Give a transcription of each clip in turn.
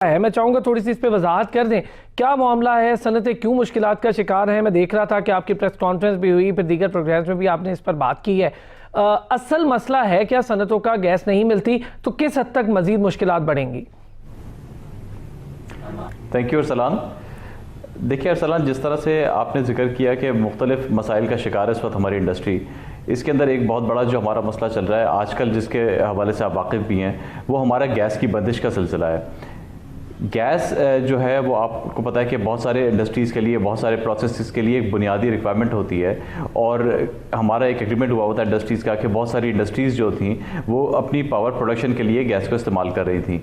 है। मैं चाहूँगा थोड़ी सी इस पे वजाहत कर दें, क्या मामला है, सनतें क्यों मुश्किलात का शिकार हैं। मैं देख रहा था कि आपकी प्रेस कॉन्फ्रेंस भी हुई, फिर दीगर प्रोग्राम्स में भी आपने इस पर बात की है। असल मसला है क्या सनतों का गैस नहीं मिलती, तो किस हद तक मजीद मुश्किलात बढ़ेंगी? Thank you Arsalan. देखिए अरसलान, जिस तरह से आपने जिक्र किया कि मुख्तलिफ मसाइल का शिकार है इस वक्त हमारी इंडस्ट्री, इसके अंदर एक बहुत बड़ा जो हमारा मसला चल रहा है आजकल, जिसके हवाले से आप वाकिफ़ भी हैं, वो हमारा गैस की बंदिश का सिलसिला है। गैस जो है वो आपको पता है कि बहुत सारे इंडस्ट्रीज़ के लिए, बहुत सारे प्रोसेसेस के लिए एक बुनियादी रिक्वायरमेंट होती है। और हमारा एक एग्रीमेंट हुआ होता है इंडस्ट्रीज़ का कि बहुत सारी इंडस्ट्रीज़ जो थी वो अपनी पावर प्रोडक्शन के लिए गैस को इस्तेमाल कर रही थी,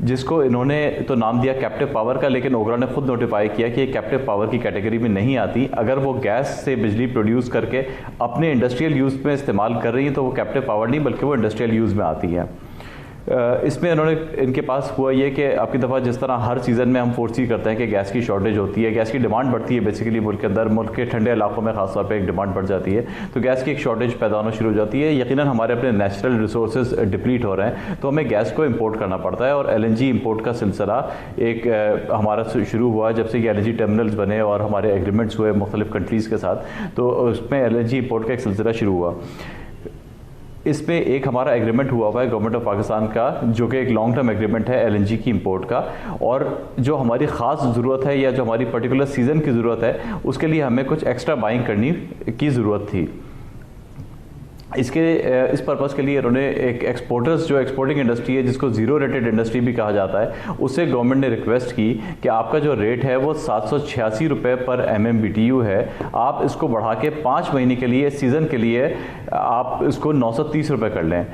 जिसको इन्होंने तो नाम दिया कैप्टिव पावर का, लेकिन ओगरा ने खुद नोटिफाई किया कि ये कैप्टिव पावर की कैटेगरी में नहीं आती। अगर वो गैस से बिजली प्रोड्यूस करके अपने इंडस्ट्रियल यूज़ में इस्तेमाल कर रही हैं तो वो कैप्टिव पावर नहीं बल्कि वो इंडस्ट्रियल यूज़ में आती है। इसमें इनके पास हुआ ये कि आपकी दफ़ा जिस तरह हर सीज़न में हम फोर्सी करते हैं कि गैस की शॉर्टेज होती है, गैस की डिमांड बढ़ती है बेसिकली मुल्क के अंदर, मुल्क के ठंडे इलाकों में ख़ासतौर पे एक डिमांड बढ़ जाती है, तो गैस की एक शॉर्टेज पैदा होना शुरू हो जाती है। यकीनन हमारे अपने नेचुरल रिसोर्सेज डिप्लीट हो रहे हैं तो हमें गैस को इम्पोर्ट करना पड़ता है। और LNG इम्पोर्ट का सिलसिला एक हमारा शुरू हुआ जब से कि LNG टर्मिनल्स बने और हमारे एग्रीमेंट्स हुए मुख्तलिफ कंट्रीज़ के साथ, तो उसमें LNG इम्पोर्ट का एक सिलसिला शुरू हुआ। इसमें एक हमारा एग्रीमेंट हुआ है गवर्नमेंट ऑफ पाकिस्तान का, जो कि एक लॉन्ग टर्म एग्रीमेंट है LNG की इंपोर्ट का। और जो हमारी ख़ास ज़रूरत है या जो हमारी पर्टिकुलर सीज़न की ज़रूरत है उसके लिए हमें कुछ एक्स्ट्रा बाइंग करनी की ज़रूरत थी। इस पर्पज़ के लिए उन्होंने एक एक्सपोर्टर्स, जो एक्सपोर्टिंग इंडस्ट्री है जिसको ज़ीरो रेटेड इंडस्ट्री भी कहा जाता है, उससे गवर्नमेंट ने रिक्वेस्ट की कि आपका जो रेट है वो 786 रुपये पर MMBTU है, आप इसको बढ़ा के 5 महीने के लिए, सीज़न के लिए आप इसको 930 रुपये कर लें।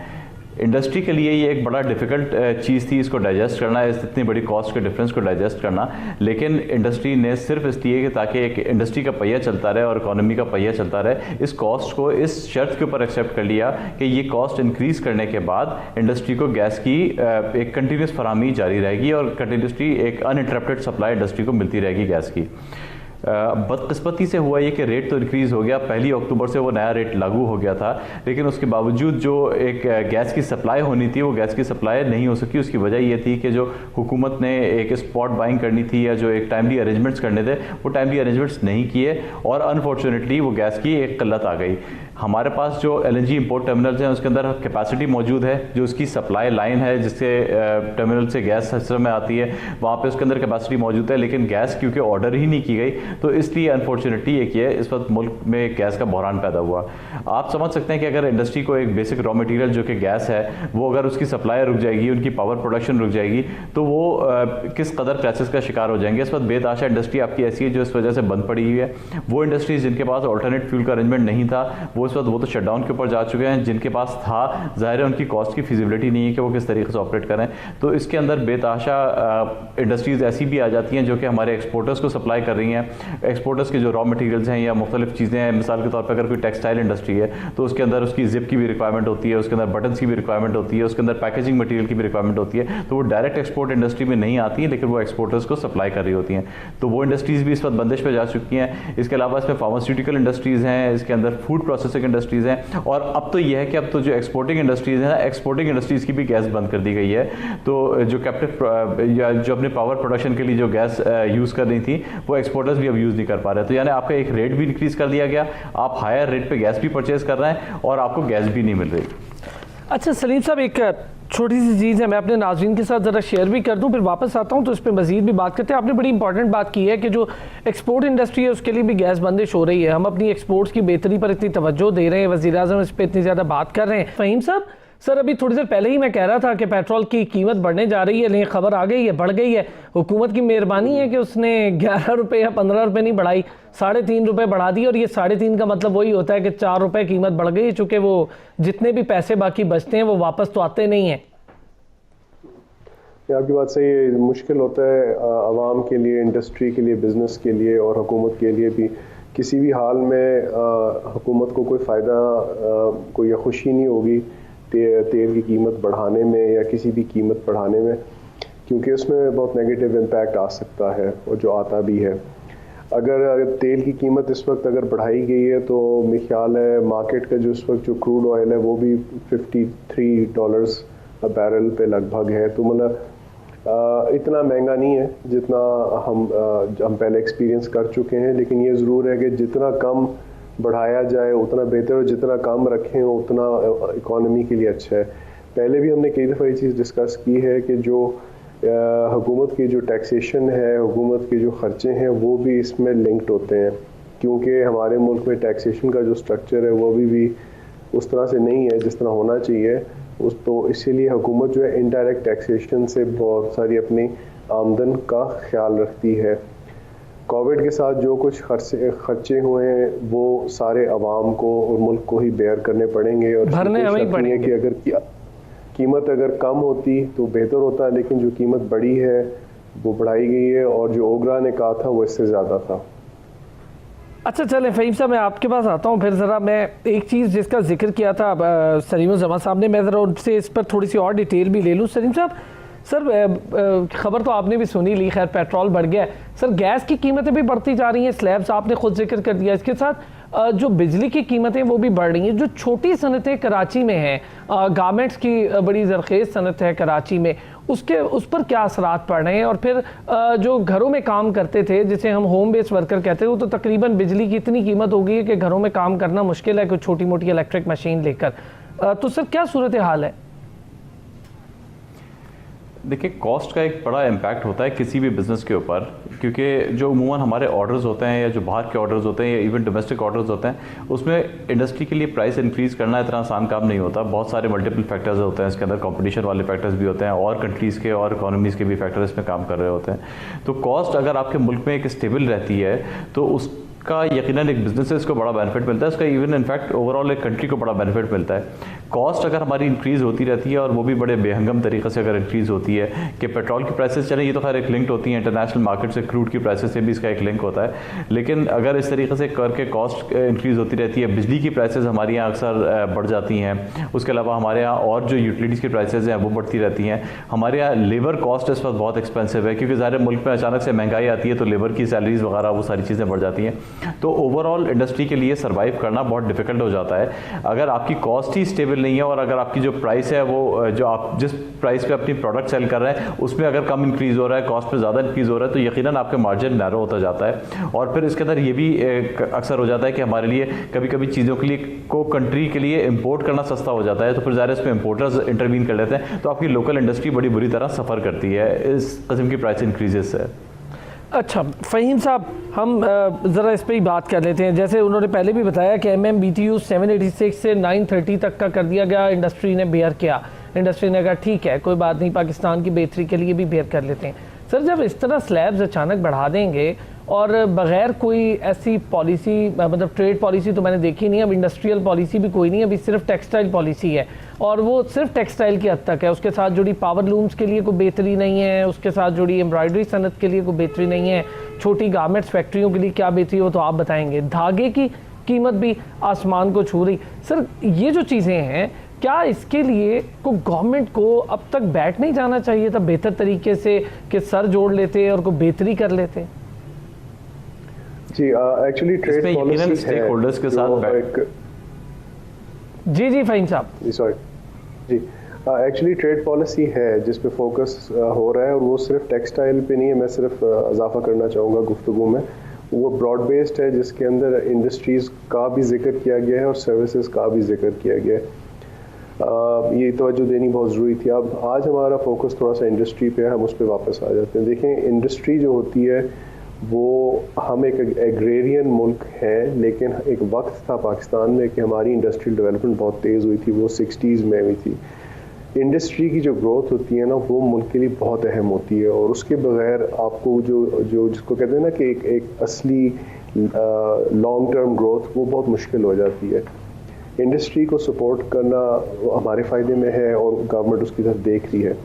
इंडस्ट्री के लिए ये एक बड़ा डिफ़िकल्ट चीज़ थी इसको डाइजेस्ट करना, इतनी बड़ी कॉस्ट के डिफरेंस को डाइजेस्ट करना। लेकिन इंडस्ट्री ने सिर्फ इसलिए कि ताकि एक इंडस्ट्री का पहिया चलता रहे और इकोनॉमी का पहिया चलता रहे, इस कॉस्ट को इस शर्त के ऊपर एक्सेप्ट कर लिया कि ये कॉस्ट इंक्रीज़ करने के बाद इंडस्ट्री को गैस की एक कंटिन्यूस फराहमी जारी रहेगी और कंटिन्यूसली एक अनइंटरप्टेड सप्लाई इंडस्ट्री को मिलती रहेगी गैस की। बदकिस्मती से हुआ ये कि रेट तो इंक्रीज़ हो गया, 1 अक्टूबर से वो नया रेट लागू हो गया था, लेकिन उसके बावजूद जो एक गैस की सप्लाई होनी थी वो गैस की सप्लाई नहीं हो सकी। उसकी वजह ये थी कि जो हुकूमत ने एक स्पॉट बाइंग करनी थी या जो एक टाइमली अरेंजमेंट्स करने थे वो टाइमली अरेंजमेंट्स नहीं किए और अनफॉर्चुनेटली वो गैस की एक किल्लत आ गई। हमारे पास जो LNG इंपोर्ट टर्मिनल्स हैं उसके अंदर कैपेसिटी मौजूद है, जो उसकी सप्लाई लाइन है जिससे टर्मिनल से गैस सिस्टम में आती है, वहाँ पे उसके अंदर कैपेसिटी मौजूद है, लेकिन गैस क्योंकि ऑर्डर ही नहीं की गई तो इसलिए अनफॉर्चुनेटली एक ये इस वक्त मुल्क में गैस का बहरान पैदा हुआ। आप समझ सकते हैं कि अगर इंडस्ट्री को एक बेसिक रॉ मटेरियल जो कि गैस है वो अगर उसकी सप्लाई रुक जाएगी, उनकी पावर प्रोडक्शन रुक जाएगी तो वो किस कदर क्राइसिस का शिकार हो जाएंगे। इस वक्त बेतहाशा इंडस्ट्री आपकी ऐसी है जो इस वजह से बंद पड़ी हुई है। वो इंडस्ट्रीज जिनके पास ऑल्टरनेट फ्यूल का अरेंजमेंट नहीं था वो इस वक्त वो तो शटडाउन के ऊपर जा चुके हैं, जिनके पास था ज़ाहिर है उनकी कॉस्ट की फिजिबिलिटी नहीं है कि वो किस तरीके से ऑपरेट करें। तो इसके अंदर बेतहाशा इंडस्ट्रीज़ ऐसी भी आ जाती हैं जो कि हमारे एक्सपोर्टर्स को सप्लाई कर रही हैं। एक्सपोर्टर्स के जो रॉ मटेरियल्स हैं या मुख्तलिफ चीज़ें हैं, मिसाल के तौर पर अगर कोई टेक्सटाइल इंडस्ट्री है तो उसके अंदर उसकी जिप की भी रिक्वायरमेंट होती है, उसके अंदर बटन्स की भी रिक्वायरमेंट होती है, उसके अंदर पैकेजिंग मटेरियल की भी रिक्वायरमेंट होती है, तो वो डायरेक्ट एक्सपोर्ट इंडस्ट्री में नहीं आती है लेकिन वो एक्सपोर्टर्स को सप्लाई कर रही होती हैं। तो वो इंडस्ट्रीज़ भी इस वक्त बंदिश पर जा चुकी हैं। इसके अलावा इसमें फार्मास्यूटिकल इंडस्ट्रीज़ हैं, इसके अंदर फूड प्रोसेसिंग इंडस्ट्रीज़ हैं और अब तो यह है कि अब तो जो एक्सपोर्टिंग इंडस्ट्रीज़ हैं, एक्सपोर्टिंग इंडस्ट्रीज़ की भी गैस बंद कर दी गई है। तो जो कैप्टिव या जो अपने पावर प्रोडक्शन के लिए जो गैस यूज़ कर रही थी वो एक्सपोर्टर्स भी अब यूज़ नहीं कर पा रहे। तो यानी आपका एक रेट भी इंक्रीज़ कर दिया गया, आप हायर रेट पे गैस भी परचेज़ कर रहे हैं और आपको गैस भी नहीं मिल रही। अच्छा सलीम साहब, एक छोटी सी चीज़ है, मैं अपने नाज़रीन के साथ ज़रा शेयर भी कर दूं, फिर वापस आता हूं तो इस पर मज़ीद भी बात करते हैं। आपने बड़ी इंपॉर्टेंट बात की है कि जो एक्सपोर्ट इंडस्ट्री है उसके लिए भी गैस बंदिश हो रही है। हम अपनी एक्सपोर्ट्स की बेहतरी पर इतनी तवज्जो दे रहे हैं, वज़ीर-ए-आज़म इस पर इतनी ज़्यादा बात कर रहे हैं। फ़हीम साहब, सर अभी थोड़ी देर पहले ही मैं कह रहा था कि पेट्रोल की कीमत बढ़ने जा रही है, लेकिन खबर आ गई है बढ़ गई है। हुकूमत की मेहरबानी है कि उसने 11 रुपये या 15 रुपये नहीं बढ़ाई, 3.5 रुपये बढ़ा दी। और ये 3.5 का मतलब वही होता है कि 4 रुपये कीमत बढ़ गई, चूँकि वो जितने भी पैसे बाकी बचते हैं वो वापस तो आते नहीं हैं। आपकी बात सही है, मुश्किल होता है आवाम के लिए, इंडस्ट्री के लिए, बिज़नेस के लिए और हुकूमत के लिए भी। किसी भी हाल में हुकूमत को कोई फ़ायदा, कोई खुशी नहीं होगी तेल की कीमत बढ़ाने में या किसी भी कीमत बढ़ाने में, क्योंकि उसमें बहुत नेगेटिव इम्पैक्ट आ सकता है और जो आता भी है। अगर तेल की कीमत इस वक्त अगर बढ़ाई गई है तो मेरे ख्याल है मार्केट का जो इस वक्त जो क्रूड ऑयल है वो भी $53 बैरल पे लगभग है। तो मतलब इतना महंगा नहीं है जितना हम पहले एक्सपीरियंस कर चुके हैं, लेकिन ये ज़रूर है कि जितना कम बढ़ाया जाए उतना बेहतर, और जितना कम रखें उतना इकॉनमी के लिए अच्छा है। पहले भी हमने कई दफ़ा ये चीज़ डिस्कस की है कि जो हुकूमत की जो टैक्सेशन है, हुकूमत के जो ख़र्चे हैं, वो भी इसमें लिंक्ड होते हैं, क्योंकि हमारे मुल्क में टैक्सेशन का जो स्ट्रक्चर है वो भी उस तरह से नहीं है जिस तरह होना चाहिए। तो इसीलिए हुकूमत जो है इनडायरेक्ट टैक्सेशन से बहुत सारी अपनी आमदन का ख्याल रखती है। कोविड के साथ जो कुछ खर्चे हुए हैं वो सारे अवाम को और मुल्क को ही बेयर करने पड़ेंगे, और भरने हमें ही पड़ेंगे। कि अगर कीमत अगर कम होती तो बेहतर होता, लेकिन जो कीमत बढ़ी है वो बढ़ाई गई है, और जो ओगरा ने कहा था वो इससे ज़्यादा था। अच्छा चलें फ़हीम साहब, मैं आपके पास आता हूँ फिर। ज़रा मैं एक चीज़ जिसका जिक्र किया था सलीमुज़्ज़मान साहब ने, मैं ज़रा उनसे इस पर थोड़ी सी और डिटेल भी ले लूँ। सलीम साहब, सर ख़बर तो आपने भी सुनी ली, खैर पेट्रोल बढ़ गया है सर, गैस की कीमतें भी बढ़ती जा रही हैं, स्लैब्स आपने खुद जिक्र कर दिया, इसके साथ जो बिजली की कीमतें वो भी बढ़ रही हैं। जो छोटी सनतें कराची में हैं, गारमेंट्स की बड़ी ज़रखेज़ सनत है कराची में, उस पर क्या असरात पड़ रहे हैं? और फिर जो घरों में काम करते थे, जिसे हम होम बेस वर्कर कहते हैं, वो तो तकरीबन बिजली की इतनी कीमत हो गई है कि घरों में काम करना मुश्किल है कोई छोटी मोटी इलेक्ट्रिक मशीन लेकर। तो सर क्या सूरत हाल है? देखिए, कॉस्ट का एक बड़ा इम्पैक्ट होता है किसी भी बिज़नेस के ऊपर, क्योंकि जो अमूमन हमारे ऑर्डर्स होते हैं या जो बाहर के ऑर्डर्स होते हैं या इवन डोमेस्टिक ऑर्डर्स होते हैं, उसमें इंडस्ट्री के लिए प्राइस इंक्रीज़ करना इतना आसान काम नहीं होता। बहुत सारे मल्टीपल फैक्टर्स होते हैं इसके अंदर, कंपटीशन वाले फैक्टर्स भी होते हैं और कंट्रीज़ के और इकोनॉमीज़ के भी फैक्टर्स इसमें काम कर रहे होते हैं। तो कॉस्ट अगर आपके मुल्क में एक स्टेबल रहती है तो उसका यकीनन एक बिजनेसेस को बड़ा बेनिफिट मिलता है, उसका इवन इनफैक्ट ओवरऑल एक कंट्री को बड़ा बेनिफिट मिलता है। कॉस्ट अगर हमारी इंक्रीज़ होती रहती है और वो भी बड़े बेहंगम तरीके से अगर इंक्रीज़ होती है कि पेट्रोल की प्राइसेस चलें, ये तो खैर एक लिंक्ड होती है इंटरनेशनल मार्केट से, क्रूड की प्राइसेस से भी इसका एक लिंक होता है, लेकिन अगर इस तरीके से करके कॉस्ट इंक्रीज़ होती रहती है, बिजली की प्राइसेस हमारे यहाँ अक्सर बढ़ जाती हैं, उसके अलावा हमारे यहाँ और जो यूटिलिटीज़ की प्राइसेस हैं वो बढ़ती रहती हैं। हमारे यहाँ लेबर कॉस्ट इस वक्त बहुत एक्सपेंसिव है, क्योंकि ज़ाहिर मुल्क में अचानक से महंगाई आती है तो लेबर की सैलरीज वगैरह वो सारी चीज़ें बढ़ जाती हैं, तो ओवरऑल इंडस्ट्री के लिए सर्वाइव करना बहुत डिफिकल्ट हो जाता है। अगर आपकी कॉस्ट ही स्टेबल नहीं है और अगर आपकी जो प्राइस है वो जो आप जिस प्राइस पे अपनी प्रोडक्ट सेल कर रहे हैं उसमें अगर कम इंक्रीज़ हो रहा है, कॉस्ट पे ज़्यादा इंक्रीज़ हो रहा है, तो यकीनन आपके मार्जिन नैरो होता जाता है। और फिर इसके अंदर ये भी अक्सर हो जाता है कि हमारे लिए कभी कभी चीज़ों के लिए कंट्री के लिए इंपोर्ट करना सस्ता हो जाता है, तो फिर ज़ाहिर इसमें इंपोर्टर्स इंटरवीन कर लेते हैं, तो आपकी लोकल इंडस्ट्री बड़ी बुरी तरह सफ़र करती है इस किस्म की प्राइस इंक्रीजेस से। अच्छा फ़हीम साहब, हम ज़रा इस पर ही बात कर लेते हैं। जैसे उन्होंने पहले भी बताया कि MMBTU 786 से 930 तक का कर दिया गया, इंडस्ट्री ने बेयर किया, इंडस्ट्री ने कहा ठीक है कोई बात नहीं, पाकिस्तान की बेहतरी के लिए भी बेयर कर लेते हैं। सर जब इस तरह स्लैब्स अचानक बढ़ा देंगे और बग़ैर कोई ऐसी पॉलिसी, मतलब ट्रेड पॉलिसी तो मैंने देखी नहीं, अब इंडस्ट्रियल पॉलिसी भी कोई नहीं, अभी सिर्फ टेक्सटाइल पॉलिसी है और वो सिर्फ टेक्सटाइल की हद तक है, उसके साथ जुड़ी पावर लूम्स के लिए कोई बेहतरी नहीं है, उसके साथ जुड़ी एम्ब्रॉयडरी सनत के लिए कोई बेहतरी नहीं है, छोटी गारमेंट्स फैक्ट्रियों के लिए क्या बेहतरी हो तो आप बताएंगे, धागे की कीमत भी आसमान को छू रही। सर ये जो चीज़ें हैं, क्या इसके लिए को गवर्नमेंट को अब तक बैठ नहीं जाना चाहिए था बेहतर तरीके से कि सर जोड़ लेते और कोई बेहतरी कर लेते? जी actually trade policy stakeholders के साथ जी फ़हीम साहब, जी सॉरी जी एक्चुअली ट्रेड पॉलिसी है जिस पे फोकस हो रहा है, और वो सिर्फ टेक्सटाइल पे नहीं है, मैं सिर्फ इजाफा करना चाहूँगा गुफ्तगू में, वो ब्रॉड बेस्ड है जिसके अंदर इंडस्ट्रीज़ का भी जिक्र किया गया है और सर्विसेज का भी जिक्र किया गया है। ये तवज्जो देनी बहुत ज़रूरी थी। अब आज हमारा फोकस थोड़ा सा इंडस्ट्री पे है, हम उस पर वापस आ जाते हैं। देखें, इंडस्ट्री जो होती है वो हम एक एग्रेरियन मुल्क है, लेकिन एक वक्त था पाकिस्तान में कि हमारी इंडस्ट्रियल डेवलपमेंट बहुत तेज़ हुई थी, वो 60s में हुई थी। इंडस्ट्री की जो ग्रोथ होती है ना, वो मुल्क के लिए बहुत अहम होती है, और उसके बगैर आपको जो जिसको कहते हैं ना कि एक असली लॉन्ग टर्म ग्रोथ, वो बहुत मुश्किल हो जाती है। इंडस्ट्री को सपोर्ट करना हमारे फ़ायदे में है और गवर्नमेंट उसकी तरफ देख रही है।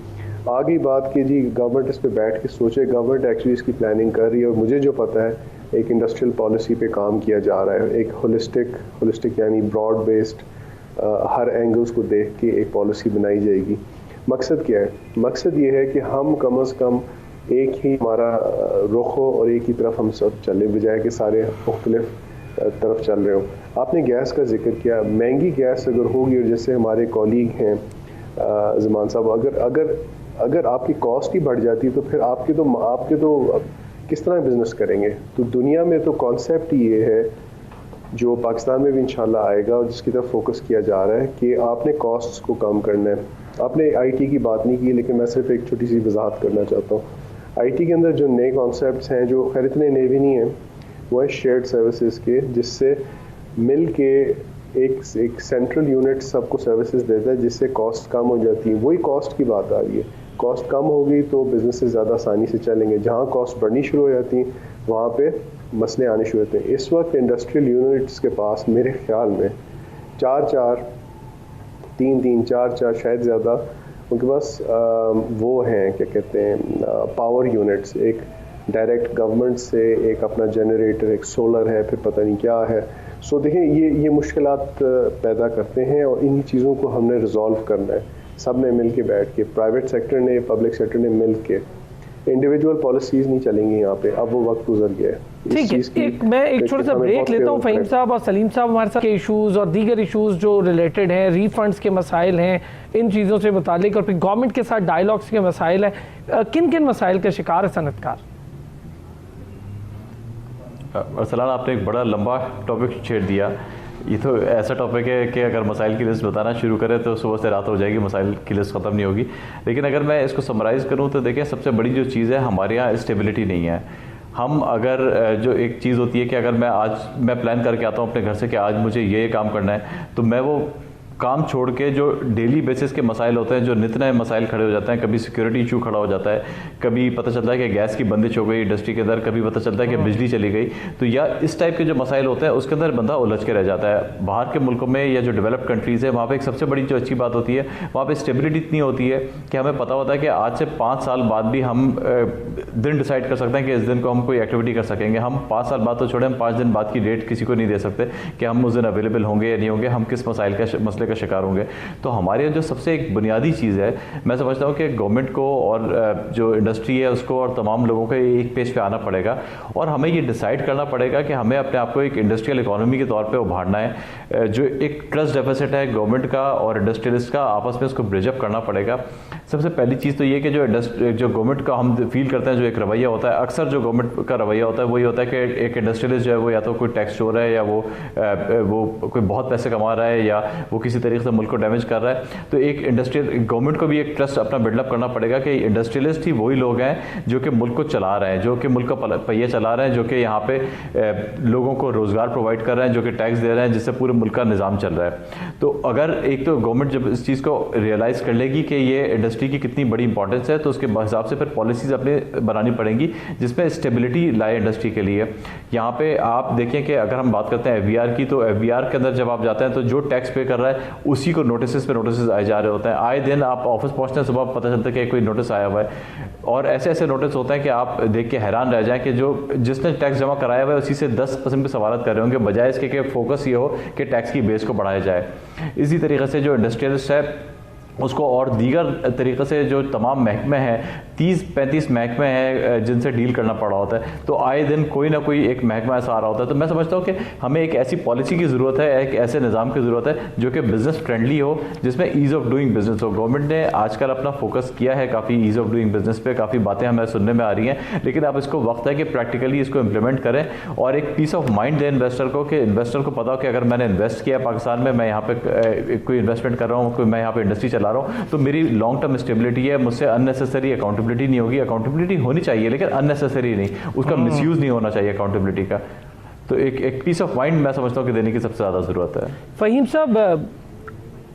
आगे बात की जी, गवर्नमेंट इस पे बैठ के सोचे, गवर्नमेंट एक्चुअली इसकी प्लानिंग कर रही है, और मुझे जो पता है एक इंडस्ट्रियल पॉलिसी पे काम किया जा रहा है, एक होलिस्टिक यानी ब्रॉड बेस्ड हर एंगल्स को देख के एक पॉलिसी बनाई जाएगी। मकसद क्या है? मकसद ये है कि हम कम से कम एक ही हमारा रुख हो और एक ही तरफ हम सब चले, बजाय कि सारे मुख्तलिफ तरफ चल रहे हो। आपने गैस का जिक्र किया, महंगी गैस अगर होगी, और जैसे हमारे कॉलीग हैं ज़मान साहब, अगर अगर आपकी कॉस्ट ही बढ़ जाती तो फिर आपके तो किस तरह बिजनेस करेंगे। तो दुनिया में तो कॉन्सेप्ट ही ये है जो पाकिस्तान में भी इंशाल्लाह आएगा और जिसकी तरफ फोकस किया जा रहा है कि आपने कॉस्ट्स को कम करना है। आपने आईटी की बात नहीं की, लेकिन मैं सिर्फ एक छोटी सी वजाहत करना चाहता हूँ। आईटी के अंदर जो नए कॉन्सेप्ट्स हैं, जो खैर इतने नए भी नहीं हैं, वो है शेयर्ड सर्विसेज के, जिससे मिल के एक सेंट्रल यूनिट सबको सर्विसेज देता है, जिससे कॉस्ट कम हो जाती है। वही कॉस्ट की बात आ रही है। कॉस्ट कम होगी तो बिजनेस ज़्यादा आसानी से चलेंगे। जहाँ कॉस्ट बढ़नी शुरू हो जाती है वहाँ पे मसले आने शुरू होते हैं। इस वक्त इंडस्ट्रियल यूनिट्स के पास मेरे ख्याल में तीन चार शायद ज़्यादा उनके पास वो हैं, क्या कहते हैं, पावर यूनिट्स। एक डायरेक्ट गवर्नमेंट से, एक अपना जनरेटर, एक सोलर है, फिर पता नहीं क्या है। सो देखें, ये मुश्किलात पैदा करते हैं और इन्हीं चीज़ों को हमने रिजॉल्व करना है, सब ने मिल के बैठ के, प्राइवेट सेक्टर ने, पब्लिक सेक्टर ने मिल के। इंडिविजुअल पॉलिसीज नहीं चलेंगी यहाँ पे, अब वो वक्त गुजर गया है। ठीक है, मैं एक छोटा सा ब्रेक लेता हूँ। फ़हीम साहब और सलीम साहब हमारे साथ के इशूज़ और दीगर इशूज़ जो रिलेटेड हैं, रीफंड्स के मसाइल हैं, इन चीज़ों से मुतालिक, और फिर गवर्नमेंट के साथ डायलॉग्स के मसाइल हैं। किन किन मसाइल का शिकार है सनतकार? अरसलान, आपने एक बड़ा लंबा टॉपिक छेड़ दिया। ये तो ऐसा टॉपिक है कि अगर मसाइल की लिस्ट बताना शुरू करें तो सुबह से रात हो जाएगी, मसाइल की लिस्ट ख़त्म नहीं होगी। लेकिन अगर मैं इसको समराइज़ करूँ तो देखिए, सबसे बड़ी जो चीज़ है, हमारे यहाँ स्टेबिलिटी नहीं है। हम अगर जो एक चीज़ होती है कि अगर मैं प्लान करके आता हूँ अपने घर से कि आज मुझे ये काम करना है, तो मैं वो काम छोड़ के जो डेली बेसिस के मसाइल होते हैं, जो नित नए मसाइल खड़े हो जाते हैं, कभी सिक्योरिटी इशू खड़ा हो जाता है, कभी पता चलता है कि गैस की बंदिश हो गई इंडस्ट्री के अंदर, कभी पता चलता है कि बिजली चली गई, तो या इस टाइप के जो मसाइल होते हैं उसके अंदर बंदा उलझ के रह जाता है। बाहर के मुल्कों में या जो डेवलप्ड कंट्रीज़ है, वहाँ पर एक सबसे बड़ी जो अच्छी बात होती है, वहाँ पर स्टेबिलिटी इतनी होती है कि हमें पता होता है कि आज से 5 साल बाद भी हम दिन डिसाइड कर सकते हैं कि इस दिन को हम कोई एक्टिविटी कर सकेंगे। हम 5 साल बाद तो छोड़े, हम 5 दिन बाद की डेट किसी को नहीं दे सकते कि हम उस दिन अवेलेबल होंगे या नहीं होंगे, हम किस मसले का शिकार होंगे। तो हमारे जो सबसे एक बुनियादी चीज़ है, मैं समझता हूँ कि गवर्नमेंट को और जो इंडस्ट्री है उसको और तमाम लोगों को एक पेज पे आना पड़ेगा और हमें ये डिसाइड करना पड़ेगा कि हमें अपने आप को एक इंडस्ट्रियल इकोनॉमी के तौर पे उभारना है। जो एक ट्रस्ट डेफिसिट है गवर्नमेंट का और इंडस्ट्रियलिस्ट का, आपस में उसको ब्रिजअप करना पड़ेगा। सबसे पहली चीज़ तो ये कि जो गवर्नमेंट का हम फील करते हैं जो एक रवैया होता है, अक्सर जो गवर्नमेंट का रवैया होता है वही होता है कि एक इंडस्ट्रियलिस्ट जो है वो या तो कोई टैक्स चोर है या वो कोई बहुत पैसे कमा रहा है या वो किसी तरीके से मुल्क को डैमेज कर रहा है। तो एक इंडस्ट्रियल गवर्नमेंट को भी एक ट्रस्ट अपना बिल्डअप करना पड़ेगा कि इंडस्ट्रियलिस्ट ही वही लोग हैं जो कि मुल्क को चला रहे हैं, जो कि मुल्क का पहिया चला रहे हैं, जो कि यहाँ पे लोगों को रोज़गार प्रोवाइड कर रहे हैं, जो कि टैक्स दे रहे हैं, जिससे पूरे मुल्क का निज़ाम चल रहा है। तो अगर एक तो गवर्नमेंट जब इस चीज़ को रियलाइज़ कर लेगी कि ये इंडस्ट्री की कितनी बड़ी इंपॉर्टेंस है, तो उसके हिसाब से फिर पॉलिसीज़ अपने बनानी पड़ेंगी जिसमें स्टेबिलिटी लाए इंडस्ट्री के लिए। यहाँ पे आप देखें कि अगर हम बात करते हैं FBR की, तो FBR के अंदर जब आप जाते हैं तो जो टैक्स पे कर रहा है उसी को नोटिस पे नोटिस आए जा रहे होते हैं। आए दिन आप ऑफिस पहुंचते हैं, सुबह पता चलता है कि कोई नोटिस आया हुआ है और ऐसे ऐसे नोटिस होते हैं कि आप देख के हैरान रह जाएं कि जिसने टैक्स जमा कराया हुआ है उसी से 10% की सवालत कर रहे होंगे, बजाय इसके कि फोकस ये हो कि टैक्स की बेस को बढ़ाया जाए। इसी तरीके से जो इंडस्ट्रियलिस्ट है उसको और दीगर तरीक़े से जो तमाम महकमे हैं, 30-35 महकमे हैं जिनसे डील करना पड़ा होता है, तो आए दिन कोई ना कोई एक महकमा ऐसा आ रहा होता है। तो मैं समझता हूँ कि हमें एक ऐसी पॉलिसी की ज़रूरत है, एक ऐसे निज़ाम की ज़रूरत है जो कि बिज़नेस फ्रेंडली हो, जिसमें ईज़ ऑफ डूइंग बिज़नेस हो। गवर्नमेंट ने आजकल अपना फोकस किया है काफ़ी ईज़ ऑफ डूइंग बिज़नेस पे, काफ़ी बातें हमें सुनने में आ रही हैं, लेकिन अब इसको वक्त है कि प्रैक्टिकली इसको इम्प्लीमेंट करें और एक पीस ऑफ माइंड दें इन्वेस्टर को, कि इन्वेस्टर को पता हो कि अगर मैंने इन्वेस्ट किया पाकिस्तान में, मैं यहाँ पे कोई इन्वेस्टमेंट कर रहा हूँ, कोई मैं यहाँ पे इंडस्ट्री चला रहा हूँ, तो मेरी लॉन्ग टर्म स्टेबिलिटी है, मुझसे अननेसेसरी अकाउंटेबिलिटी नहीं होगी। अकाउंटेबिलिटी होनी चाहिए लेकिन अननेसेसरी नहीं, उसका मिसयूज नहीं होना चाहिए अकाउंटेबिलिटी का। तो एक पीस ऑफ माइंड मैं समझता हूँ कि देने की सबसे ज़्यादा ज़रूरत है। फ़हीम साहब,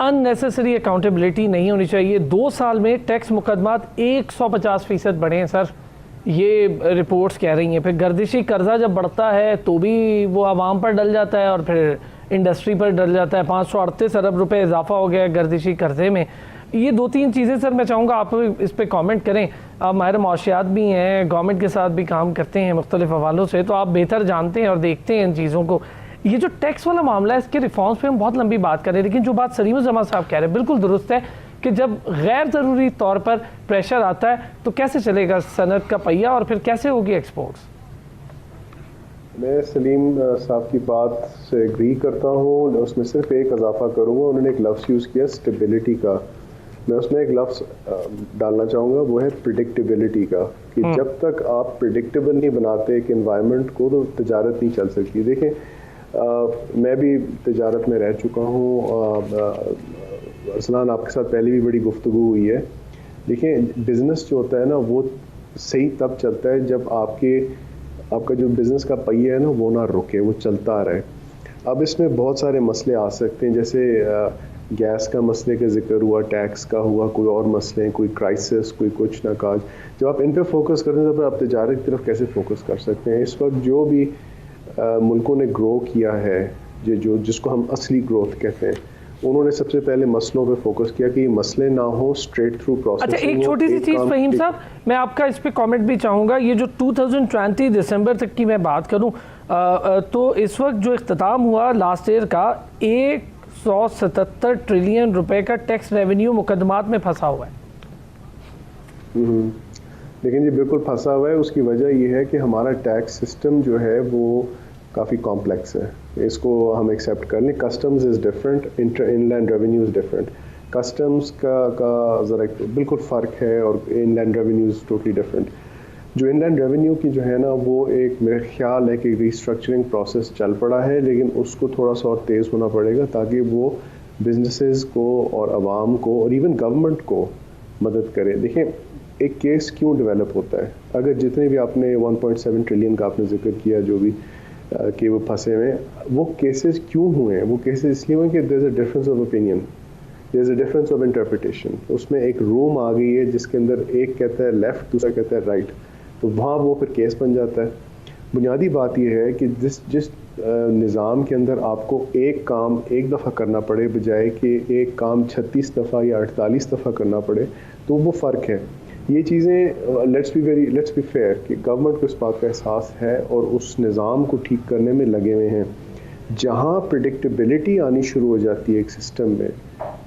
अननेसेसरी अकाउंटेबिलिटी नहीं होनी चाहिए। 2 साल में टैक्स मुकदमात 150% बढ़े हैं सर, ये रिपोर्ट्स कह रही हैं। फिर गर्दिशी कर्जा जब बढ़ता है तो भी वो आवाम पर डल जाता है और फिर इंडस्ट्री पर डल जाता है। 538 अरब रुपए इजाफा हो गया गर्दिशी कर्जे में। ये 2-3 चीज़ें सर मैं चाहूँगा आप इस पर कमेंट करें। आप माहिर माशियात भी हैं, गवर्नमेंट के साथ भी काम करते हैं मुख्तलिफ हवालों से, तो आप बेहतर जानते हैं और देखते हैं इन चीज़ों को। ये जो टैक्स वाला मामला है, इसके रिफॉर्म्स पे हम बहुत लंबी बात कर रहे हैं, लेकिन जो बात सलीम जमा साहब कह रहे हैं बिल्कुल दुरुस्त है कि जब गैर ज़रूरी तौर पर प्रेशर आता है तो कैसे चलेगा सनत का पहिया और फिर कैसे होगी एक्सपोर्ट्स? मैं सलीम साहब की बात से एग्री करता हूँ, उसमें सिर्फ एक इजाफा करूँगा। उन्होंने एक लफ्ज़ यूज़ किया स्टेबिलिटी का। मैं उसमें एक लफ्ज़ डालना चाहूँगा, वो है प्रिडिक्टेबिलिटी का, कि जब तक आप प्रिडिक्टेबल नहीं बनाते एक एनवायरनमेंट को तो तजारत नहीं चल सकती। देखें, मैं भी तजारत में रह चुका हूँ, असलान आपके साथ पहले भी बड़ी गुफ्तगू हुई है। देखिए, बिज़नेस जो होता है ना वो सही तब चलता है जब आपका जो बिज़नेस का पहिया है ना वो ना रुके, वो चलता रहे। अब इसमें बहुत सारे मसले आ सकते हैं, जैसे गैस का मसले का जिक्र हुआ, टैक्स का हुआ, कोई और मसले, कोई क्राइसिस, कोई कुछ ना काज। जब आप इन पे फोकस करते हैं तो फिर आप तजारत की तरफ कैसे फोकस कर सकते हैं? इस वक्त जो भी मुल्कों ने ग्रो किया है, जिसको हम असली ग्रोथ कहते हैं, उन्होंने सबसे पहले मसलों पे फोकस किया कि ये मसले ना हो, स्ट्रेट थ्रू प्रोसेस। अच्छा, एक छोटी सी चीज़ फ़हीम साहब, मैं आपका इस पे कमेंट भी चाहूँगा। ये जो 2020 दिसंबर तक की मैं बात करूँ तो इस वक्त जो इख्तिताम हुआ लास्ट ईयर का, 177 ट्रिलियन रुपए का टैक्स रेवेन्यू मुकदमात में फंसा हुआ है। लेकिन ये बिल्कुल फंसा हुआ है। उसकी वजह ये है कि हमारा टैक्स सिस्टम जो है वो काफ़ी कॉम्प्लेक्स है, इसको हम एक्सेप्ट कर लें। Customs is different, inland revenue is different. Customs का ज़रा बिल्कुल फ़र्क है और inland revenue is totally different. जो इनलैंड रेवेन्यू की जो है ना वो एक, मेरा ख्याल है कि रिस्ट्रक्चरिंग प्रोसेस चल पड़ा है, लेकिन उसको थोड़ा सा और तेज़ होना पड़ेगा ताकि वो बिजनेसेस को और आवाम को और इवन गवर्नमेंट को मदद करे। देखें, एक केस क्यों डेवलप होता है? अगर जितने भी आपने 1.7 ट्रिलियन का आपने जिक्र किया जो भी कि वो फंसे हुए, वो केसेस क्यों हुए हैं? वो केसेस इसलिए हुए कि there is a difference of opinion, there is a difference of interpretation. उसमें एक रूम आ गई है जिसके अंदर एक कहता है लेफ़्ट, दूसरा कहता है राइट, तो वहाँ वो फिर केस बन जाता है। बुनियादी बात यह है कि जिस निज़ाम के अंदर आपको एक काम एक दफ़ा करना पड़े बजाय कि एक काम 36 दफ़ा या 48 दफ़ा करना पड़े, तो वो फ़र्क है। ये चीज़ें लेट्स बी फेयर कि गवर्नमेंट को इस बात का एहसास है और उस निज़ाम को ठीक करने में लगे हुए हैं। जहाँ प्रिडिक्टेबिलिटी आनी शुरू हो जाती है एक सिस्टम में,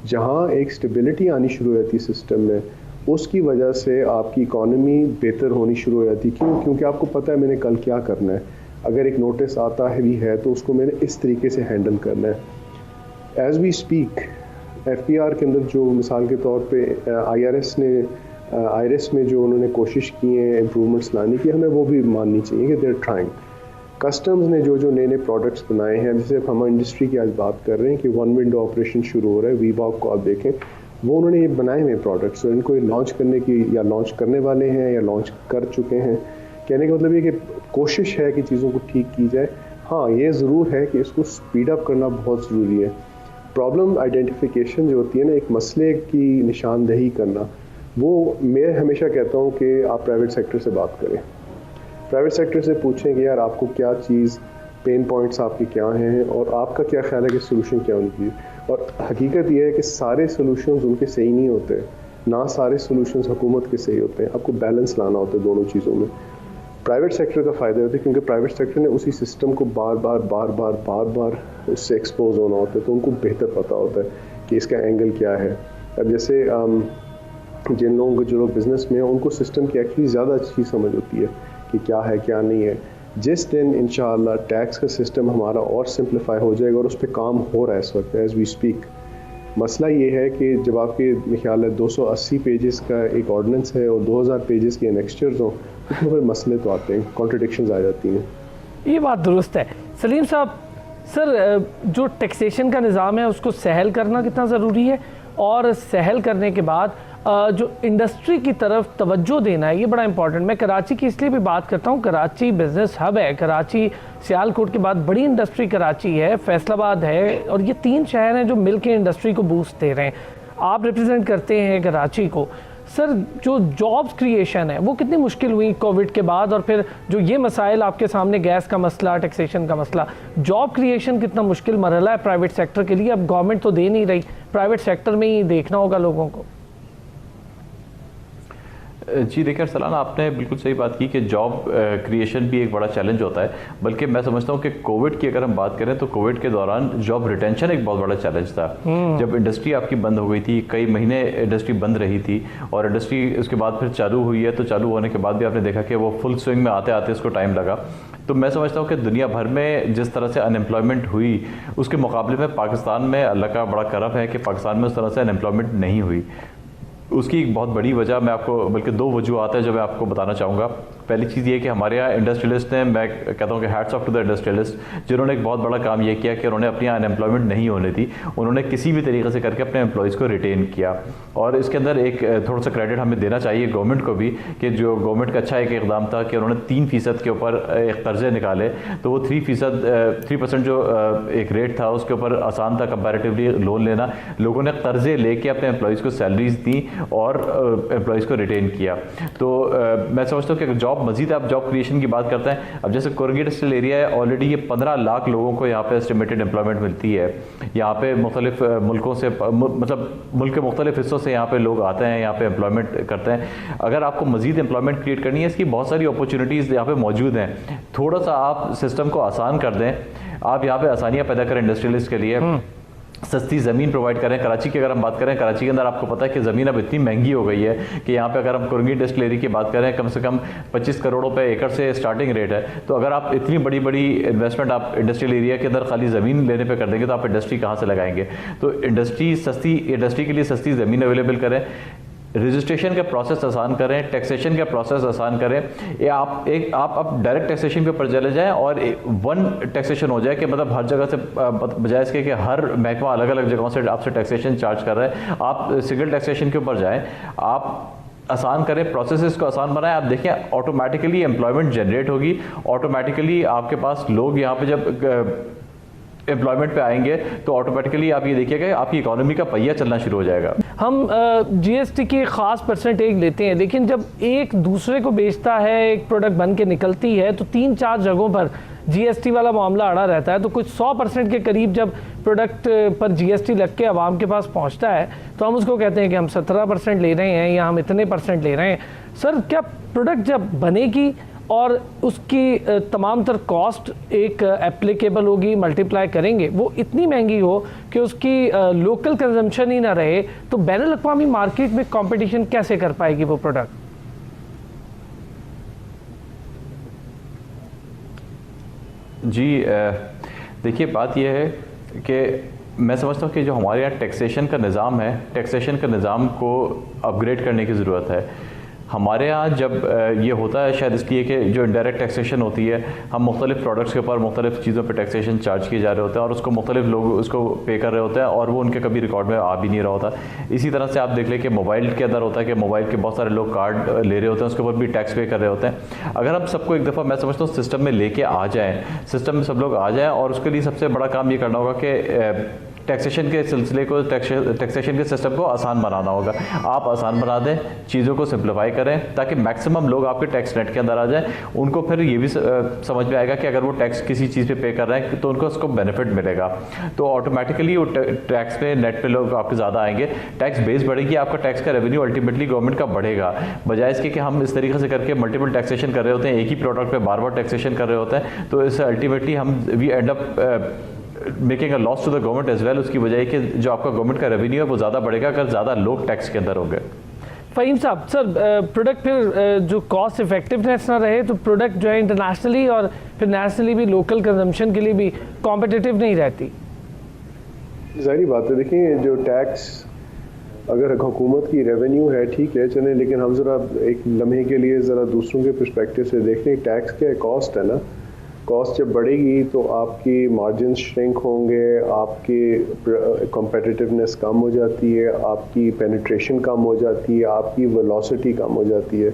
जहाँ एक स्टेबिलिटी आनी शुरू हो जाती है सिस्टम में, उसकी वजह से आपकी इकॉनमी बेहतर होनी शुरू हो जाती है। क्यों? क्योंकि आपको पता है मैंने कल क्या करना है। अगर एक नोटिस आता है भी है तो उसको मैंने इस तरीके से हैंडल करना है। एज वी स्पीक, FPR के अंदर जो मिसाल के तौर पे IRS में जो उन्होंने कोशिश की है इम्प्रूवमेंट्स लाने की, हमें वो भी माननी चाहिए कि दे आर ट्राइंग। कस्टम्स ने जो नए नए प्रोडक्ट्स बनाए हैं, जैसे हम इंडस्ट्री की आज बात कर रहे हैं कि वन विंडो ऑपरेशन शुरू हो रहा है, वीबॉक को आप देखें, वो उन्होंने ये बनाए हुए प्रोडक्ट्स, तो इनको लॉन्च करने की या लॉन्च करने वाले हैं या लॉन्च कर चुके हैं। कहने का मतलब ये कि कोशिश है कि चीज़ों को ठीक की जाए। हाँ, ये ज़रूर है कि इसको स्पीड अप करना बहुत ज़रूरी है। प्रॉब्लम आइडेंटिफिकेशन जो होती है ना, एक मसले की निशानदेही करना, वो मैं हमेशा कहता हूँ कि आप प्राइवेट सेक्टर से बात करें, प्राइवेट सेक्टर से पूछें कि यार आपको क्या चीज़, पेन पॉइंट्स आपके क्या हैं और आपका क्या ख्याल है कि सोल्यूशन क्या होनी चाहिए। और हकीकत यह है कि सारे सोल्यूशंस उनके सही नहीं होते, ना सारे सोल्यूशंस हुकूमत के सही होते हैं। आपको बैलेंस लाना होता है दोनों चीज़ों में। प्राइवेट सेक्टर का फ़ायदा होता है क्योंकि प्राइवेट सेक्टर ने उसी सिस्टम को बार बार उससे एक्सपोज होना होता है, तो उनको बेहतर पता होता है कि इसका एंगल क्या है। अब जैसे जिन लोगों को, जो लोग बिज़नेस में हैं, उनको सिस्टम की एक्चुअली ज़्यादा अच्छी समझ होती है कि क्या है क्या नहीं है। जिस दिन इंशाअल्लाह टैक्स का सिस्टम हमारा और सिंप्लीफाई हो जाएगा, और उस पर काम हो रहा है इस वक्त एज वी स्पीक। मसला ये है कि जब आपके मेरे ख्याल है 280 पेजेस का एक ऑर्डिनेंस है और 2000 पेजेस के एनेक्स्चर्स हों, तो फिर मसले तो आते हैं, कॉन्ट्रडिक्शंस आ जाती हैं। ये बात दुरुस्त है। सलीम साहब, सर जो टैक्सेशन का निज़ाम है उसको सहल करना कितना ज़रूरी है, और सहल करने के बाद जो इंडस्ट्री की तरफ तवज्जो देना है, ये बड़ा इंपॉर्टेंट। मैं कराची की इसलिए भी बात करता हूँ, कराची बिज़नेस हब है। कराची, सियालकोट के बाद बड़ी इंडस्ट्री कराची है, फैसलाबाद है, और ये 3 शहर हैं जो मिल के इंडस्ट्री को बूस्ट दे रहे हैं। आप रिप्रेजेंट करते हैं कराची को। सर, जो जॉब्स क्रिएशन है वो कितनी मुश्किल हुई कोविड के बाद, और फिर जो ये मसाइल आपके सामने, गैस का मसला, टैक्सेशन का मसला, जॉब क्रिएशन कितना मुश्किल मरहला है प्राइवेट सेक्टर के लिए। अब गवर्नमेंट तो दे नहीं रही, प्राइवेट सेक्टर में ही देखना होगा लोगों को। जी देखिए अरसलान, आपने बिल्कुल सही बात की कि जॉब क्रिएशन भी एक बड़ा चैलेंज होता है। बल्कि मैं समझता हूँ कि कोविड की अगर हम बात करें तो कोविड के दौरान जॉब रिटेंशन एक बहुत बड़ा चैलेंज था। जब इंडस्ट्री आपकी बंद हो गई थी, कई महीने इंडस्ट्री बंद रही थी, और इंडस्ट्री उसके बाद फिर चालू हुई है, तो चालू होने के बाद भी आपने देखा कि वो फुल स्विंग में आते आते उसको टाइम लगा। तो मैं समझता हूँ कि दुनिया भर में जिस तरह से अनएम्प्लॉयमेंट हुई, उसके मुकाबले में पाकिस्तान में अल्लाह का बड़ा करम है कि पाकिस्तान में उस तरह से अनएम्प्लॉयमेंट नहीं हुई। उसकी एक बहुत बड़ी वजह मैं आपको, बल्कि दो वजूहत है जो मैं आपको बताना चाहूँगा। पहली चीज़ ये कि हमारे यहाँ इंडस्ट्रियलिस्ट ने, मैं कहता हूँ कि hats off to the industrialist, जिन्होंने एक बहुत बड़ा काम ये किया कि उन्होंने अपनी अनएम्प्लॉयमेंट नहीं होने दी, उन्होंने किसी भी तरीके से करके अपने एम्प्लॉयज़ को रिटेन किया। और इसके अंदर एक थोड़ा सा क्रेडिट हमें देना चाहिए गवर्नमेंट को भी, कि जो गवर्नमेंट का अच्छा एक इकदाम था कि उन्होंने 3% के ऊपर एक कर्जे निकाले, तो वो 3% जो एक रेट था उसके ऊपर आसान था कंपैरेटिवली लोन लेना। लोगों ने कर्जे लेके अपने एम्प्लॉयज़ को सैलरीज दी और एम्प्लॉयज़ को रिटेन किया। तो मैं समझता हूँ कि जॉब मजीद आप जॉब क्रिएशन की बात करते हैं, अब जैसे कोरंगी स्टील एरिया है, ऑलरेडी ये 15 लाख लोगों को यहाँ पे एस्टिमेटेड एम्प्लॉयमेंट मिलती है। यहाँ पे मुख्तलिफ मुल्कों से, मतलब मुल्क के मुख्तलिफ हिस्सों से यहाँ पे लोग आते हैं, यहाँ पे एम्प्लॉयमेंट करते हैं। अगर आपको मजीद एम्प्लॉयमेंट क्रिएट करनी है, इसकी बहुत सारी अपॉर्चुनिटीज़ यहाँ पे मौजूद हैं। थोड़ा सा आप सिस्टम को आसान कर दें, आप यहाँ पे आसानियाँ पैदा करें इंडस्ट्रियलिस्ट के लिए, सस्ती ज़मीन प्रोवाइड करें। कराची की अगर हम बात करें, कराची के अंदर आपको पता है कि ज़मीन अब इतनी महंगी हो गई है कि यहाँ पे अगर हम कोरंगी इंडस्ट्रियल एरिया की बात करें, कम से कम 25 करोड़ रुपए एकड़ से स्टार्टिंग रेट है। तो अगर आप इतनी बड़ी बड़ी इन्वेस्टमेंट आप इंडस्ट्रियल एरिया के अंदर खाली ज़मीन लेने पे कर देंगे, तो आप इंडस्ट्री कहाँ से लगाएंगे? तो इंडस्ट्री के लिए सस्ती ज़मीन अवेलेबल करें, रजिस्ट्रेशन का प्रोसेस आसान करें, टैक्सेशन का प्रोसेस आसान करें। ये आप डायरेक्ट टैक्सेशन के ऊपर चले जाएं और वन टैक्सेशन हो जाए कि मतलब हर जगह से, बजाय इसके कि हर महकमा अलग अलग जगहों से आपसे टैक्सेशन चार्ज कर रहा है, आप सिंगल टैक्सेशन के ऊपर जाएं। आप आसान करें, प्रोसेसेस को आसान बनाएं। आप देखें ऑटोमेटिकली एम्प्लॉयमेंट जनरेट होगी, ऑटोमेटिकली आपके पास लोग यहाँ पे जब एम्प्लॉयमेंट पे आएंगे तो ऑटोमेटिकली आप ये देखिएगा आपकी इकोनॉमी का पहिया चलना शुरू हो जाएगा। हम जीएसटी की ख़ास परसेंटेज लेते हैं, लेकिन जब एक दूसरे को बेचता है, एक प्रोडक्ट बन के निकलती है, तो 3-4 जगहों पर जीएसटी वाला मामला अड़ा रहता है। तो कुछ 100% के करीब जब प्रोडक्ट पर जीएसटी लग के आवाम के पास पहुंचता है, तो हम उसको कहते हैं कि हम 17% ले रहे हैं या हम इतने % ले रहे हैं। सर, क्या प्रोडक्ट जब बनेगी और उसकी तमाम तर कॉस्ट एक एप्लीकेबल होगी, मल्टीप्लाई करेंगे, वो इतनी महंगी हो कि उसकी लोकल कंजम्पशन ही ना रहे, तो बैनुल अक़वामी मार्केट में कंपटीशन कैसे कर पाएगी वो प्रोडक्ट? जी देखिए, बात यह है कि मैं समझता हूँ कि जो हमारे यहाँ टैक्सेशन का निज़ाम है, टैक्सेशन का निज़ाम को अपग्रेड करने की ज़रूरत है। हमारे यहाँ जब ये होता है, शायद इसलिए कि जो इंडायरेक्ट टैक्सेशन होती है, हम मुख्तलिफ प्रोडक्ट्स के ऊपर मुख्तलिफ चीज़ों पर टैक्सेशन चार्ज किए जा रहे होते हैं और उसको मुख्तलिफ लोग उसको पे कर रहे होते हैं और वो उनके कभी रिकॉर्ड में आ भी नहीं रहा होता। इसी तरह से आप देख लें कि मोबाइल के अंदर होता है कि मोबाइल के बहुत सारे लोग कार्ड ले रहे होते हैं, उसके ऊपर भी टैक्स पे कर रहे होते हैं। अगर हम सबको एक दफ़ा, मैं समझता हूँ, सिस्टम में लेके आ जाएँ, सिस्टम में सब लोग आ जाएँ, और उसके लिए सबसे बड़ा काम ये करना होगा कि टैक्सेशन के सिलसिले को, टैक्सेशन के सिस्टम को आसान बनाना होगा। आप आसान बना दें, चीज़ों को सिंप्लीफाई करें, ताकि मैक्सिमम लोग आपके टैक्स नेट के अंदर आ जाएं। उनको फिर ये भी समझ में आएगा कि अगर वो टैक्स किसी चीज़ पे कर रहे हैं तो उनको उसको बेनिफिट मिलेगा। तो ऑटोमेटिकली वो टैक्स पे, नेट पे लोग आपके ज़्यादा आएंगे, टैक्स बेस बढ़ेगी, आपका टैक्स का रेवेन्यू अल्टीमेटली गवर्नमेंट का बढ़ेगा। बजाय इसके कि हम इस तरीके से करके मल्टीपल टैक्सेशन कर रहे होते हैं, एक ही प्रोडक्ट पर बार बार टैक्सेशन कर रहे होते हैं, तो इससे ultimately we end up making a loss to the government as well. उसकी वजह है कि जो आपका गवर्नमेंट का रेवेन्यू है वो ज़्यादा बढ़ेगा अगर ज़्यादा लोग टैक्स के अंदर होंगे। फ़हीम साहब, सर प्रोडक्ट फिर जो कॉस्ट इफेक्टिवनेस ना रहे, तो प्रोडक्ट जो है इंटरनेशनली और फिर नेशनली भी लोकल कंजम्पशन के लिए भी कॉम्पिटिटिव नहीं रहती। ज़ाहिरी बात है। देखिए, जो टैक्स अगर हुकूमत की रेवेन्यू है, ठीक है, चलें, लेकिन हम ज़रा एक लम्हे के लिए ज़रा दूसरों के पर्सपेक्टिव से देख लें। टैक्स क्या कॉस्ट है ना, कॉस्ट जब बढ़ेगी तो आपकी मार्जिन श्रिंक होंगे, आपकी कॉम्पिटिटिवनेस कम हो जाती है, आपकी पेनिट्रेशन कम हो जाती है, आपकी वेलोसिटी कम हो जाती है।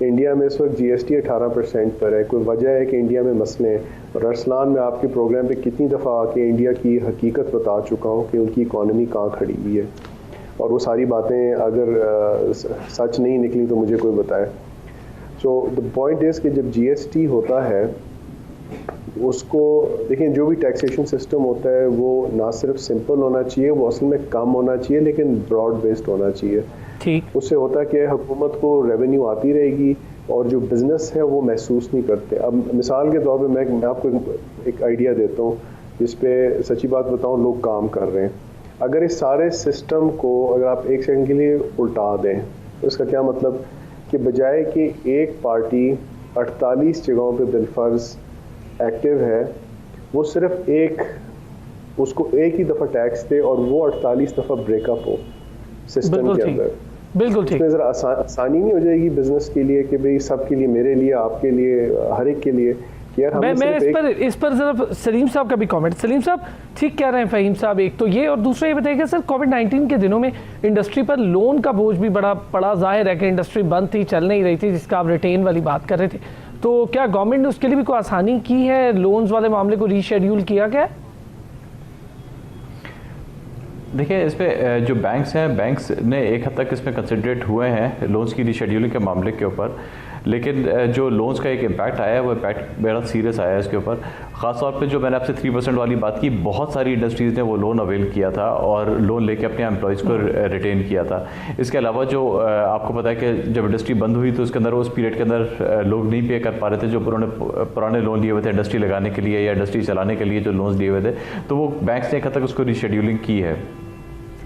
इंडिया में इस वक्त जीएसटी 18% पर है। कोई वजह है कि इंडिया में मसले हैं? और अरसलान में आपके प्रोग्राम पे कितनी दफ़ा आके इंडिया की हकीकत बता चुका हूँ कि उनकी इकॉनमी कहाँ खड़ी हुई है, और वो सारी बातें अगर सच नहीं निकली तो मुझे कोई बताए। सो द पॉइंट इज़ कि जब जीएसटी होता है, उसको देखिए, जो भी टैक्सेशन सिस्टम होता है वो ना सिर्फ सिंपल होना चाहिए, वो असल में कम होना चाहिए, लेकिन ब्रॉड बेस्ड होना चाहिए। ठीक, उससे होता है कि हुकूमत को रेवेन्यू आती रहेगी और जो बिज़नेस है वो महसूस नहीं करते। अब मिसाल के तौर पे मैं आपको एक आइडिया देता हूँ जिस पे सच्ची बात बताऊँ लोग काम कर रहे हैं। अगर इस सारे सिस्टम को अगर आप एक सेकंड के लिए उल्टा दें, तो इसका क्या मतलब कि बजाय कि एक पार्टी 48 जगहों पे बिलफर्ज एक्टिव है, वो उसको एक ही दफ़ा टैक्स दे और वो 48 दफ़ा ब्रेकअप हो सिस्टम के अंदर, बिल्कुल ठीक। इसमें ज़रा आसानी नहीं हो जाएगी बिजनेस के लिए कि भाई सबके लिए, मेरे लिए, आपके लिए, हर एक के लिए कि यार मैं हमें इस पर जरा सलीम साहब का भी कमेंट। सलीम साहब ठीक कह रहे हैं फ़हीम साहब, एक तो ये, और दूसरा ये बताइएगा सर, कोविड-19 के दिनों में इंडस्ट्री पर लोन का बोझ भी बड़ा पड़ा। जाहिर है कि इंडस्ट्री बंद थी, चल नहीं रही थी, जिसका आप रिटेन वाली बात कर रहे थे, तो क्या गवर्नमेंट ने उसके लिए भी कोई आसानी की है? लोन्स वाले मामले को रीशेड्यूल किया गया? देखिए, इस पे जो बैंक्स हैं, बैंक्स ने एक हद तक इसमें कंसिडरेट हुए हैं लोन्स की रीशेड्यूलिंग के मामले के ऊपर, लेकिन जो लोन्स का एक इम्पैक्ट आया है वो इम्पैक्ट बड़ा सीरियस आया है इसके ऊपर। ख़ास तौर पे जो मैंने आपसे 3% वाली बात की, बहुत सारी इंडस्ट्रीज़ ने वो लोन अवेल किया था और लोन लेके अपने एम्प्लॉयज़ को रिटेन किया था। इसके अलावा जो आपको पता है कि जब इंडस्ट्री बंद हुई तो उसके अंदर, उस पीरियड के अंदर लोग नहीं पे कर पा रहे थे जो पुराने लोन लिए हुए थे इंडस्ट्री लगाने के लिए या इंडस्ट्री चलाने के लिए जो लोन्स लिए हुए थे, तो वो बैंक्स ने एक हद तक उसको रीशेड्यूलिंग की है।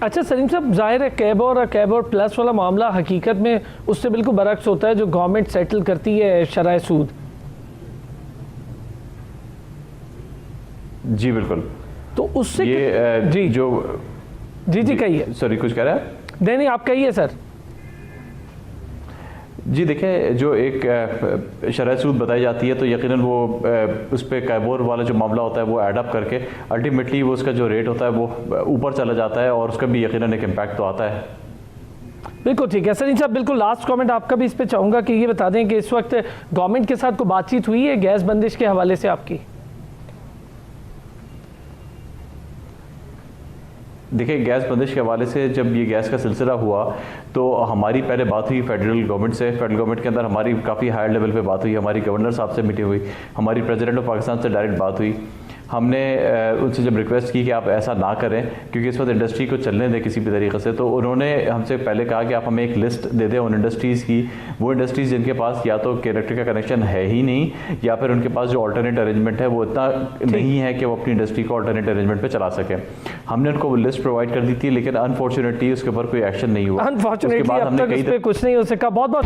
अच्छा सलीम साहब, जाहिर है कैब और प्लस वाला मामला हकीकत में उससे बिल्कुल बरक्स होता है जो गवर्नमेंट सेटल करती है शरह सूद। जी बिल्कुल। तो उससे ये जी जो जी कहिए। सॉरी, कुछ कह रहे हैं? नहीं, आप कहिए सर। जी देखिए, जो एक शरह सूद बताई जाती है तो यकीनन वो उस पर कैबोर वाला जो मामला होता है वो ऐड अप करके अल्टीमेटली वो उसका जो रेट होता है वो ऊपर चला जाता है और उसका भी यकीनन एक इम्पैक्ट तो आता है। बिल्कुल ठीक है। सलीम साहब, बिल्कुल लास्ट कमेंट आपका भी इस पे चाहूँगा कि ये बता दें कि इस वक्त गवर्नमेंट के साथ कोई बातचीत हुई है गैस बंदिश के हवाले से आपकी? देखिए, गैस बंदिश के हवाले से जब ये गैस का सिलसिला हुआ तो हमारी पहले बात हुई फेडरल गवर्नमेंट से। फेडरल गवर्नमेंट के अंदर हमारी काफ़ी हायर लेवल पे बात हुई, हमारी गवर्नर साहब से मीटिंग हुई, हमारी प्रेसिडेंट ऑफ पाकिस्तान से डायरेक्ट बात हुई। हमने उनसे जब रिक्वेस्ट की कि आप ऐसा ना करें क्योंकि इस वक्त इंडस्ट्री को चलने दें किसी भी तरीके से, तो उन्होंने हमसे पहले कहा कि आप हमें एक लिस्ट दे दें उन इंडस्ट्रीज़ की, वो इंडस्ट्रीज़ जिनके पास या तो इलेक्ट्रिक का कनेक्शन है ही नहीं या फिर उनके पास जो ऑल्टरनेट अरेंजमेंट है वो इतना नहीं है कि वो अपनी इंडस्ट्री को ऑल्टरनेट अरेंजमेंट पर चला सकें। हमने उनको वो लिस्ट प्रोवाइड कर दी थी, लेकिन अनफॉर्चुनेटली उसके ऊपर कोई एक्शन नहीं हुआ। अनफॉर्चुनेटली अब तक उस पर कुछ नहीं हो सका। बहुत बहुत